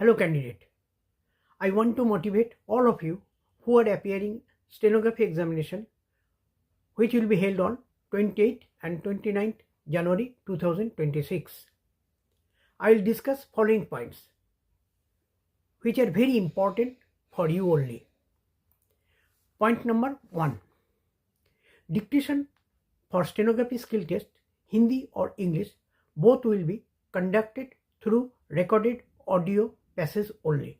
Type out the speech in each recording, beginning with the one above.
Hello candidate, I want to motivate all of you who are appearing stenography examination which will be held on 28th and 29th January 2026. I will discuss following points which are very important for you only. Point number 1. Dictation for stenography skill test, Hindi or English, both will be conducted through recorded audio passage only.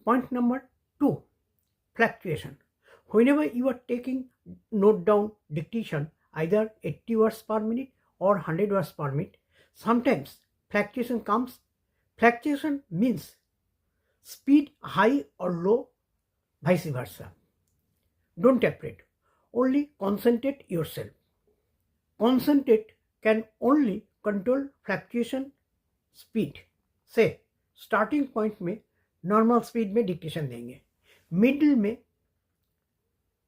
Point number 2. Fluctuation. Whenever you are taking note down dictation, either 80 words per minute or 100 words per minute, sometimes fluctuation comes. Fluctuation means speed high or low, vice versa. Don't afraid. Only concentrate yourself. Concentrate can only control fluctuation speed. से starting point में normal speed में dictation देंगे, middle में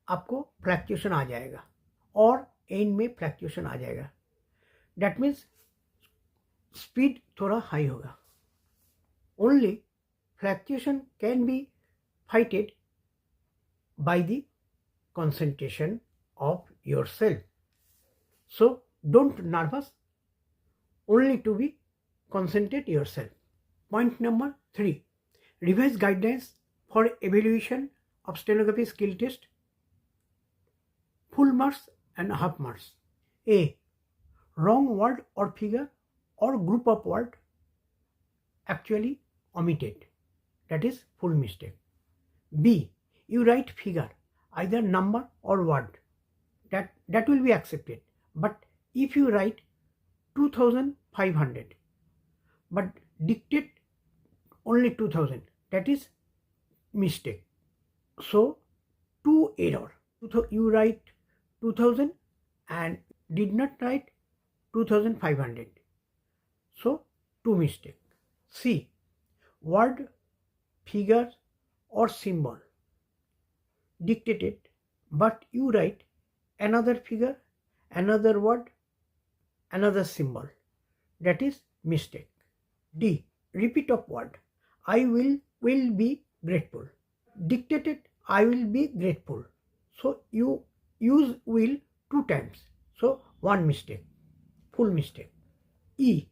आपको fluctuation आ जाएगा और and में fluctuation आ जाएगा. दैट मीन्स स्पीड थोड़ा हाई होगा. Only fluctuation can be fighted by the concentration of yourself. So don't nervous, only to be concentrate yourself. Point number 3. Revise guidelines for evaluation of stenography skill test. Full marks and half marks. A. Wrong word or figure or group of word actually omitted. That is full mistake. B. You write figure, either number or word. That will be accepted. But if you write 2500 but dictate only 2000, that is mistake. So 2 error. You write 2000 and did not write 2500. So 2 mistake. C. Word, figure or symbol dictated but you write another figure, another word, another symbol. That is mistake. D. Repeat of word. I will be grateful. Dictated I will be grateful. So you use will 2 times. So 1 mistake. Full mistake. E.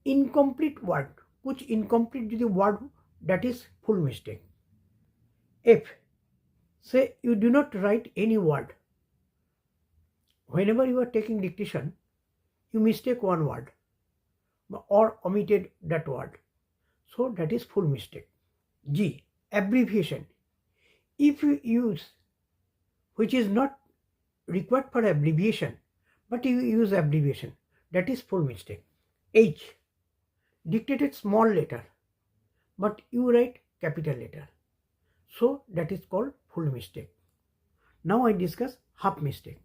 Incomplete word. कुछ incomplete यदि word, that is full mistake. F. Say you do not write any word. Whenever you are taking dictation, you mistake one word or omitted that word. So that is full mistake. G. Abbreviation. If you use which is not required for abbreviation, but you use abbreviation, that is full mistake. H. Dictated small letter, but you write capital letter. So that is called full mistake. Now I discuss half mistake.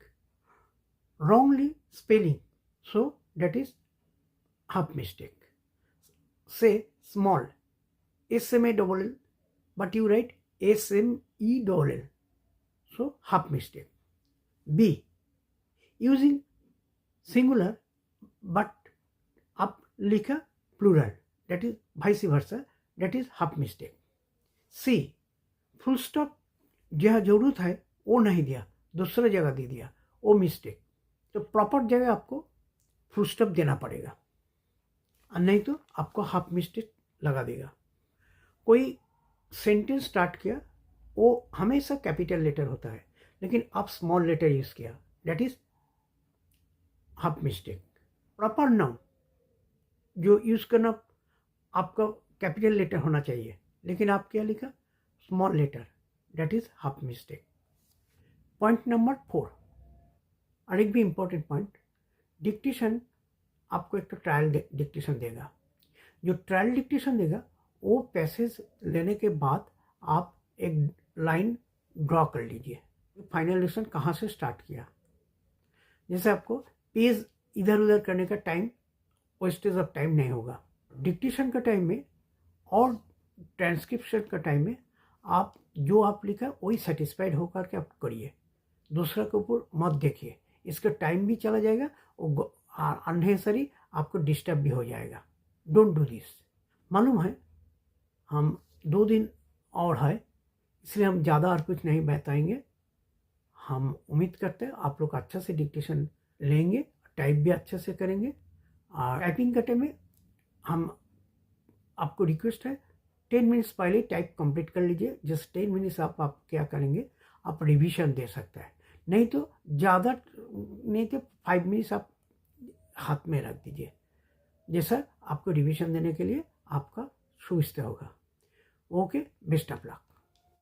Wrongly spelling. So that is half mistake. Say small, SMALL, but you write SMELL. So half mistake. B. Using singular but up लिखा plural. That is vice versa. That is half mistake. C. Full stop जहाँ जरूरत है वो नहीं दिया, दूसरा जगह दे दिया, वो मिस्टेक. तो प्रॉपर जगह आपको फुल स्टॉप देना पड़ेगा और नहीं तो आपको हाफ मिस्टेक लगा देगा. कोई सेंटेंस स्टार्ट किया वो हमेशा कैपिटल लेटर होता है, लेकिन आप स्मॉल लेटर यूज़ किया, that is half mistake. Proper noun जो यूज़ करना आपका कैपिटल लेटर होना चाहिए, लेकिन आप क्या लिखा small letter, that is half mistake. Point number 4. और एक भी इम्पोर्टेंट पॉइंट, डिक्टेशन आपको एक तो ट्रायल डिक्टेशन देगा. जो ट्रायल डिक्टेशन देगा वो पैसेज लेने के बाद आप एक लाइन ड्रॉ कर लीजिए, फाइनल लेसन कहाँ से स्टार्ट किया. जैसे आपको पेज इधर उधर करने का टाइम, वेस्टेज ऑफ टाइम नहीं होगा. डिक्टेशन का टाइम में और ट्रांसक्रिप्शन का टाइम में आप जो आप लिखा वही सेटिस्फाइड होकर के आप करिए, दूसरा के ऊपर मत देखिए. इसका टाइम भी चला जाएगा और अननेसेसरी आपको डिस्टर्ब भी हो जाएगा. Don't do this. मालूम है हम 2 दिन और है, इसलिए हम ज़्यादा और कुछ नहीं बताएंगे। हम उम्मीद करते हैं आप लोग अच्छा से डिक्टेशन लेंगे, टाइप भी अच्छे से करेंगे। और टाइपिंग करते में हम आपको रिक्वेस्ट है 10 मिनट्स पहले टाइप कंप्लीट कर लीजिए। जस्ट 10 मिनट्स आप क्या करेंगे, आप रिवीजन दे सकते हैं। नहीं तो ज़्यादा नहीं तो 5 मिनट्स आप हाथ में रख दीजिए, जैसा आपको रिवीजन देने के लिए आपका सुविधा होगा। Okay, best of luck.